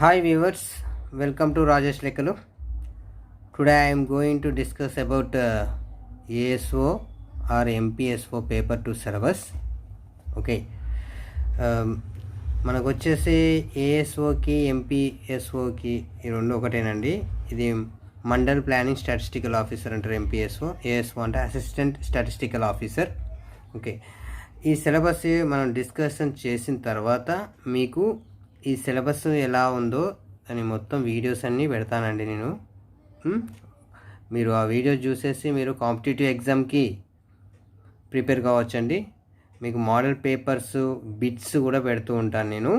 Hi viewers, welcome to Rajesh Lekalu. Today I am going to discuss about ASO or MPSO paper 2 syllabus. Okay. మనకు వచ్చేసి ఏఎస్ఓకి ఎంపీఎస్ఓకి ఈ రెండు ఒకటేనండి. ఇది mandal planning statistical officer అంటారు MPSO. ASO అంటే అసిస్టెంట్ స్టాటిస్టికల్ ఆఫీసర్. ఓకే, ఈ syllabus మనం డిస్కషన్ చేసిన తర్వాత మీకు ఈ సిలబస్ ఎలా ఉందో అని మొత్తం వీడియోస్ అన్నీ పెడతానండి నేను. మీరు ఆ వీడియో చూసేసి మీరు కాంపిటేటివ్ ఎగ్జామ్కి ప్రిపేర్ కావచ్చండి. మీకు మోడల్ పేపర్స్ బిట్స్ కూడా పెడుతూ ఉంటాను నేను.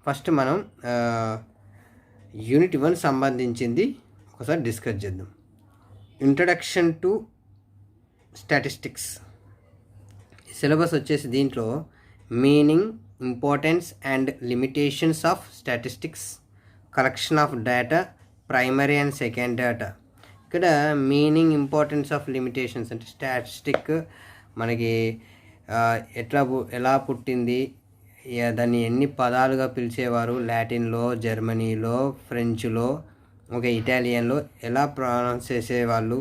ఫస్ట్ మనం యూనిట్ 1 సంబంధించింది ఒకసారి డిస్కస్ చేద్దాం. ఇంట్రడక్షన్ టు స్టాటిస్టిక్స్ సిలబస్ వచ్చేసి దీంట్లో meaning, importance and limitations of statistics, collection of data, primary and second data. ఇక్కడ మీనింగ్, ఇంపార్టెన్స్ ఆఫ్ లిమిటేషన్స్ అంటే స్టాటిస్టిక్ మనకి ఎలా పుట్టింది, దాన్ని ఎన్ని పదాలుగా పిలిచేవారు, లాటిన్లో, జర్మనీలో, ఫ్రెంచ్లో, ఇటాలియన్లో ఎలా ప్రొనౌన్స్ చేసేవాళ్ళు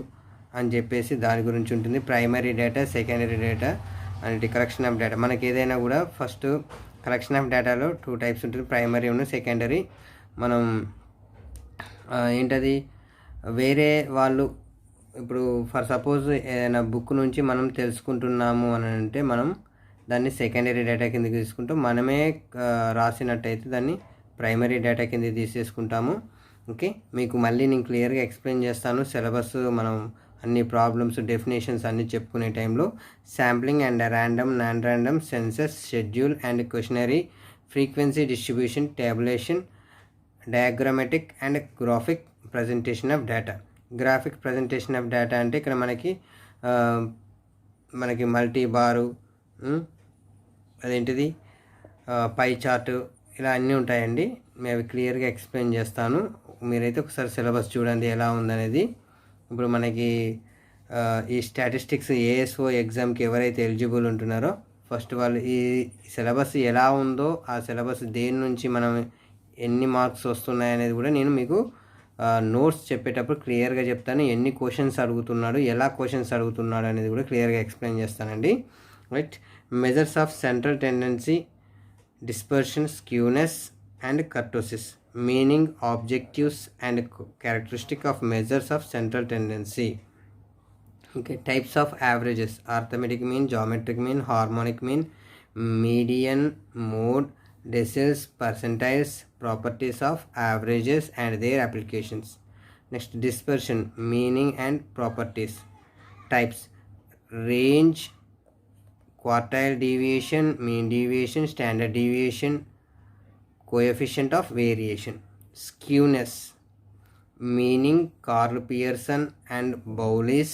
అని చెప్పేసి దాని గురించి ఉంటుంది. ప్రైమరీ డేటా, సెకండరీ డేటా అంటే కలెక్షన్ ఆఫ్ డేటా. మనకి ఏదైనా కూడా ఫస్ట్ కలెక్షన్ ఆఫ్ డేటాలో 2 టైప్స్ ఉంటుంది, ప్రైమరీ ఉన్న సెకండరీ. మనం ఏంటది వేరే వాళ్ళు ఇప్పుడు ఫర్ సపోజ్ ఏదైనా బుక్ నుంచి మనం తెలుసుకుంటున్నాము అని అంటే మనం దాన్ని సెకండరీ డేటా కిందకి తీసుకుంటాం. మనమే రాసినట్టయితే దాన్ని ప్రైమరీ డేటా కింద తీసేసుకుంటాము. ఓకే, మీకు మళ్ళీ నేను క్లియర్గా ఎక్స్ప్లెయిన్ చేస్తాను. సిలబస్ మనం అన్ని ప్రాబ్లమ్స్, డెఫినేషన్స్ అన్నీ చెప్పుకునే టైంలో sampling and random, non random, census, schedule and questionnaire, frequency distribution, tabulation, diagrammatic and graphic presentation of data. Graphic presentation of data అంటే ఇక్కడ మనకి మల్టీ బారు, అదేంటిది పై చార్టు, ఇలా అన్నీ ఉంటాయండి. మేము క్లియర్గా ఎక్స్ప్లెయిన్ చేస్తాను. మీరైతే ఒకసారి సిలబస్ చూడండి ఎలా ఉందనేది. ఇప్పుడు మనకి ఈ స్టాటిస్టిక్స్ ఏఎస్ఓ ఎగ్జామ్కి ఎవరైతే ఎలిజిబుల్ ఉంటున్నారో ఫస్ట్ వాళ్ళు ఈ సిలబస్ ఎలా ఉందో, ఆ సిలబస్ దేని నుంచి మనం ఎన్ని మార్క్స్ వస్తున్నాయనేది కూడా నేను మీకు నోట్స్ చెప్పేటప్పుడు క్లియర్గా చెప్తాను. ఎన్ని క్వశ్చన్స్ అడుగుతున్నాడు, ఎలా క్వశ్చన్స్ అడుగుతున్నాడు అనేది కూడా క్లియర్గా ఎక్స్ప్లెయిన్ చేస్తానండి. Right, measures of central tendency, dispersion, skewness and kurtosis, meaning, objectives and characteristic of measures of central tendency. Okay, types of averages: arithmetic mean, geometric mean, harmonic mean, median, mode, deciles, percentiles, properties of averages and their applications. Next, dispersion, meaning and properties. Types: range, quartile deviation, mean deviation, standard deviation, coefficient of variation. Skewness, meaning, Carl Pearson and Bowley's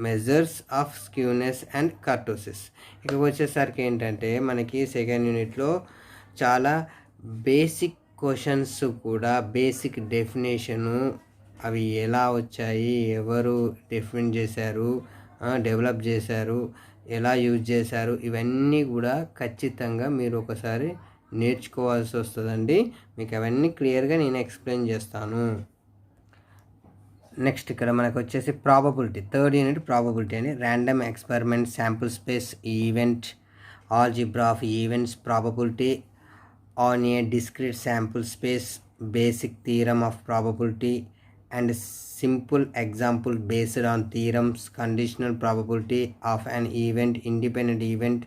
measures of skewness and kurtosis. ఇక వచ్చేసరికి ఏంటంటే మనకి second యూనిట్లో చాలా basic questions కూడా, basic definition, అవి ఎలా వచ్చాయి, ఎవరు డెఫిన్ చేశారు, డెవలప్ చేశారు, ఎలా యూజ్ చేశారు, ఇవన్నీ కూడా ఖచ్చితంగా మీరు ఒకసారి నేర్చుకోవాల్సి వస్తుందండి. మీకు అవన్నీ క్లియర్గా నేను ఎక్స్ప్లెయిన్ చేస్తాను. నెక్స్ట్ ఇక్కడ మనకు వచ్చేసి ప్రాబబిలిటీ, థర్డ్ యూనిట్ ప్రాబబిలిటీ అని. Random experiment, sample space, event, algebra of events, probability on a discrete sample space, basic theorem of probability and simple example based on theorems, conditional probability of an event, independent event,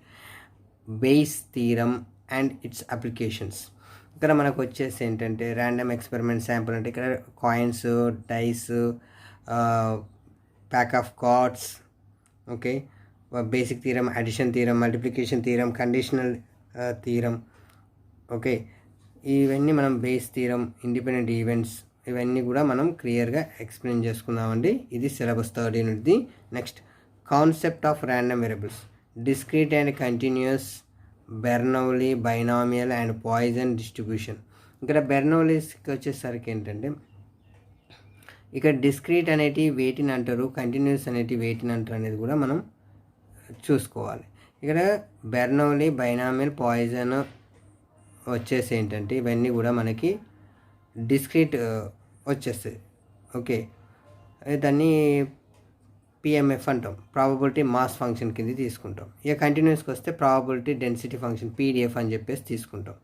Bayes theorem and its applications. ఇక్కడ మనకు వచ్చేసి ఏంటంటే random experiment sample అంటే ఇక్కడ coins, dice, pack of cards, okay, basic theorem, addition theorem, multiplication theorem, conditional theorem, okay, ఇవన్నీ మనం base theorem, independent events, ఇవన్నీ కూడా మనం క్లియర్గా ఎక్స్ప్లెయిన్ చేసుకున్నామండి. ఇది సిలబస్ థర్డ్ యూనిట్ది. Next, concept of random variables, discrete and continuous, Bernoulli, binomial and Poisson distribution. ఇక్కడ బెర్నౌలీస్కి వచ్చేసరికి ఏంటంటే ఇక్కడ డిస్క్రీట్ అనేటివి వేటిని అంటారు, కంటిన్యూస్ అనేటివి వేటిని అంటారు అనేది కూడా మనం చూసుకోవాలి. ఇక్కడ బెర్నౌలీ, బైనామియల్, పాయిజన్ వచ్చేసి ఏంటంటే ఇవన్నీ కూడా మనకి డిస్క్రీట్ వచ్చేస్తాయి. ఓకే, దాన్ని పిఎంఎఫ్ అంటాం, ప్రాబబిలిటీ మాస్ ఫంక్షన్ కింద తీసుకుంటాం. ఇక కంటిన్యూస్కి వస్తే ప్రాబబిలిటీ డెన్సిటీ ఫంక్షన్ పీడిఎఫ్ అని చెప్పేసి తీసుకుంటాం.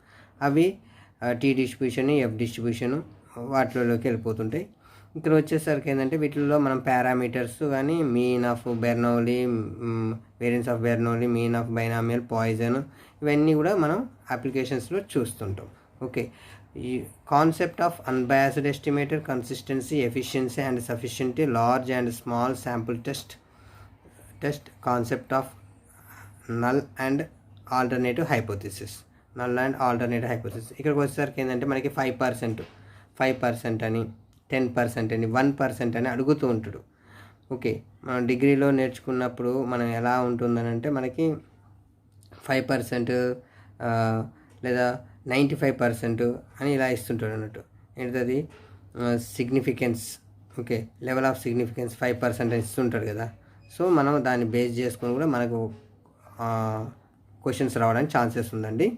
అవి టీ డిస్ట్రిబ్యూషన్, ఎఫ్ డిస్ట్రిబ్యూషను వాటిలోకి వెళ్ళిపోతుంటాయి. ఇక్కడ వచ్చేసరికి ఏంటంటే వీటిల్లో మనం పారామీటర్స్ కానీ mean of Bernoulli, variance of Bernoulli, mean of binomial, Poisson, ఇవన్నీ కూడా మనం అప్లికేషన్స్లో చూస్తుంటాం. ఓకే, ఈ concept of unbiased estimator, consistency, efficiency and sufficiency, large and small sample test, concept of null and alternative hypothesis. ఇక్కడికి వచ్చేసరికి ఏంటంటే మనకి 5% అని, 10% అని, 1% అని అడుగుతూ ఉంటాడు. ఓకే, మనం డిగ్రీలో నేర్చుకున్నప్పుడు మనం ఎలా ఉంటుందని అంటే మనకి 5% లేదా 95% అని ఇలా ఇస్తుంటాడు అన్నట్టు. ఏంటది significance. Okay, level of significance 5% అని ఇస్తుంటాడు కదా. సో మనం దాన్ని బేస్ చేసుకొని కూడా మనకు క్వశ్చన్స్ రావడానికి ఛాన్సెస్ ఉందండి.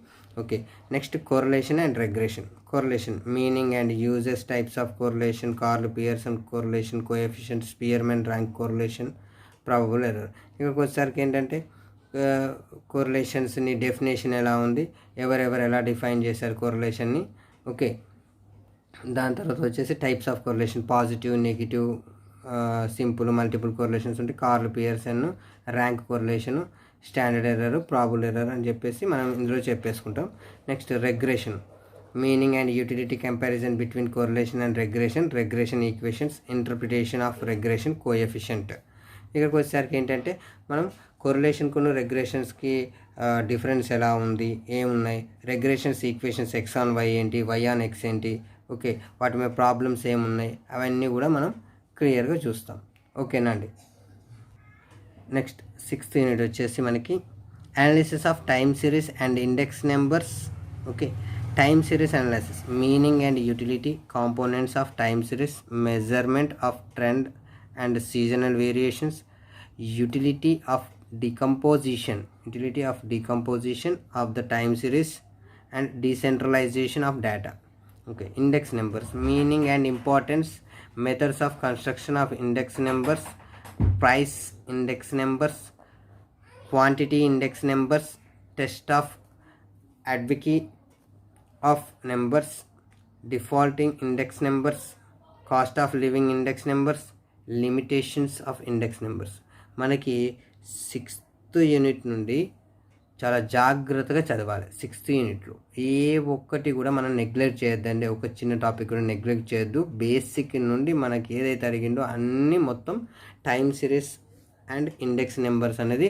Okay, next correlation and regression. Correlation meaning and uses, types of correlation, curl Pearson correlation, coefficient, Spearman rank correlation, probable error. ఇక్కడికి వచ్చేసరికి ఏంటంటే కోరిలేషన్స్ని డెఫినేషన్ ఎలా ఉంది, ఎవరెవరు ఎలా డిఫైన్ చేశారు కోరిలేషన్ని. ఓకే, దాని తర్వాత వచ్చేసి types of correlation, positive, negative, simple, multiple correlations ఉంటాయి. Karl Pearson rank correlation, standard error, probable error అని చెప్పేసి మనం ఇందులో చెప్పేసుకుంటాం. Next regression, meaning and utility, comparison between correlation and regression equations, interpretation of regression coefficient. ఇక్కడికి వచ్చేసరికి ఏంటంటే మనం కోరిలేషన్కును రెగ్రెషన్స్కి డిఫరెన్స్ ఎలా ఉంది, ఏమున్నాయి, రెగ్రెషన్స్ ఈక్వేషన్స్ ఎక్స్ ఆన్ వై ఏంటి, వై ఆన్ ఎక్స్ ఏంటి, ఓకే, వాటి మీద ప్రాబ్లమ్స్ ఏమున్నాయి, అవన్నీ కూడా మనం క్లియర్గా చూస్తాం. ఓకేనా అండి. నెక్స్ట్ 6th యూనిట్ వచ్చేసి మనకి analysis of time series and index numbers. Okay, time series analysis, meaning and utility, components of time series, measurement of trend and seasonal variations, utility of decomposition of the time series and decentralization of data. Okay, index numbers, meaning and importance, methods of construction of index numbers, price index numbers, quantity index numbers, test of advocacy of numbers, defaulting index numbers, cost of living index numbers, limitations of index numbers. మనకి 6th unit నుండి చాలా జాగ్రత్తగా చదవాలి. 6th యూనిట్లో ఏ ఒక్కటి కూడా మనం neglect చేయొద్దండి. ఒక చిన్న టాపిక్ కూడా నెగ్లెక్ట్ చేయొద్దు. బేసిక్ నుండి మనకి ఏదైతే అడిగిందో అన్నీ మొత్తం time series and index numbers అనేది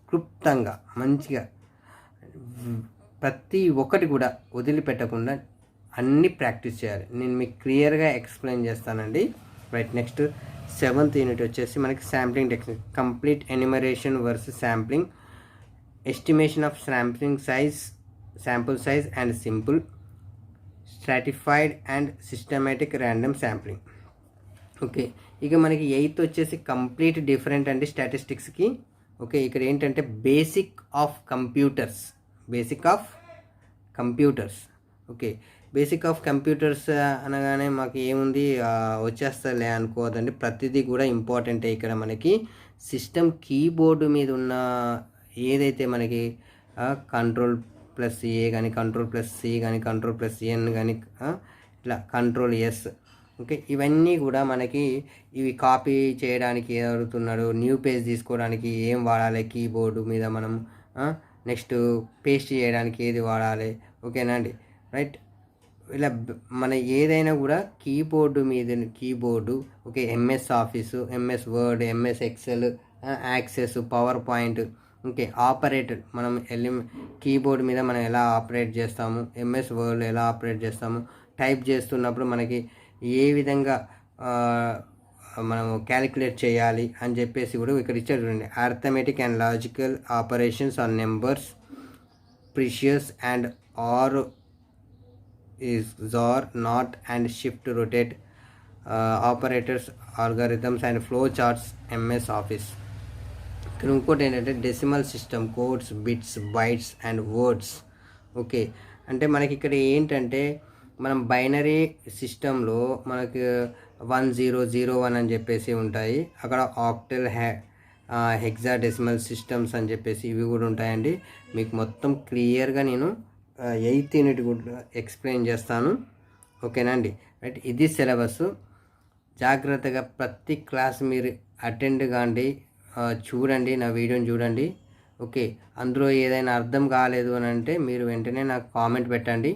క్లుప్తంగా మంచిగా ప్రతి ఒక్కటి కూడా వదిలిపెట్టకుండా అన్నీ ప్రాక్టీస్ చేయాలి. నేను మీకు క్లియర్గా ఎక్స్ప్లెయిన్ చేస్తానండి. రైట్, నెక్స్ట్ 7th యూనిట్ వచ్చేసి మనకి sampling technique, complete enumeration versus sampling, estimation of sample size and simple, stratified and systematic random sampling. Okay, ఇక మనకి 8th వచ్చేసి కంప్లీట్ డిఫరెంట్ అండి స్టాటిస్టిక్స్కి. ఓకే, ఇక్కడ ఏంటంటే basic of computers. Okay, basic of computers అనగానే మాకు ఏముంది వచ్చేస్తలే అనుకోవద్దండి. ప్రతిదీ కూడా ఇంపార్టెంటే. ఇక్కడ మనకి సిస్టమ్ కీబోర్డు మీద ఉన్న ఏదైతే మనకి Ctrl+A కానీ, Ctrl+C కానీ, Ctrl+N కానీ, ఇట్లా Ctrl+S. ఓకే, ఇవన్నీ కూడా మనకి ఇవి కాపీ చేయడానికి ఏం అడుగుతున్నాడు, న్యూ పేజ్ తీసుకోవడానికి ఏం వాడాలి కీబోర్డు మీద మనం, నెక్స్ట్ పేస్ట్ చేయడానికి ఏది వాడాలి. ఓకేనా అండి. రైట్, ఇలా మన ఏదైనా కూడా keyboard. Okay, MS office, MS word, MS Excel, access, power point. Okay, operator మనం కీబోర్డ్ మీద మనం ఎలా ఆపరేట్ చేస్తాము, ఎంఎస్ వర్డ్ ఎలా ఆపరేట్ చేస్తాము, టైప్ చేస్తున్నప్పుడు మనకి ఏ విధంగా మనం క్యాలిక్యులేట్ చేయాలి అని చెప్పేసి కూడా ఇక్కడ ఇచ్చారు చూడండి. Arithmetic and logical operations on numbers, precious and or is XOR, NOT and shift rotate, operators, algorithms and flow charts, MS Office. ఇక్కడ ఇంకోటి ఏంటంటే decimal system, codes, bits, bytes and words. Okay, అంటే మనకి ఇక్కడ ఏంటంటే మనం బైనరీ సిస్టంలో మనకు 1001 అని చెప్పేసి ఉంటాయి, అక్కడ ఆక్టల్ హెక్సాడెసిమల్ సిస్టమ్స్ అని చెప్పేసి ఇవి కూడా ఉంటాయండి. మీకు మొత్తం క్లియర్గా నేను 8th యూనిట్ కూడా ఎక్స్ప్లెయిన్ చేస్తాను. ఓకేనా అండి. రైట్, ఇది సిలబస్. జాగ్రత్తగా ప్రతి క్లాస్ మీరు అటెండ్ కాండి, చూడండి, నా వీడియోని చూడండి. ఓకే, అందులో ఏదైనా అర్థం కాలేదు అని అంటే మీరు వెంటనే నాకు కామెంట్ పెట్టండి.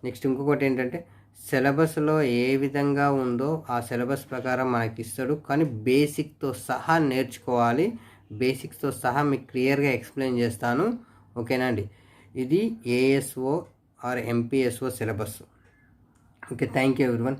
నెక్స్ట్ ఇంకొకటి ఏంటంటే సిలబస్లో ఏ విధంగా ఉందో ఆ సిలబస్ ప్రకారం మనకి ఇస్తాడు, కానీ బేసిక్తో సహా నేర్చుకోవాలి. బేసిక్స్తో సహా మీకు క్లియర్గా ఎక్స్ప్లెయిన్ చేస్తాను. ఓకేనా అండి. ఇది ASO or MPSO syllabus. Okay, thank you everyone.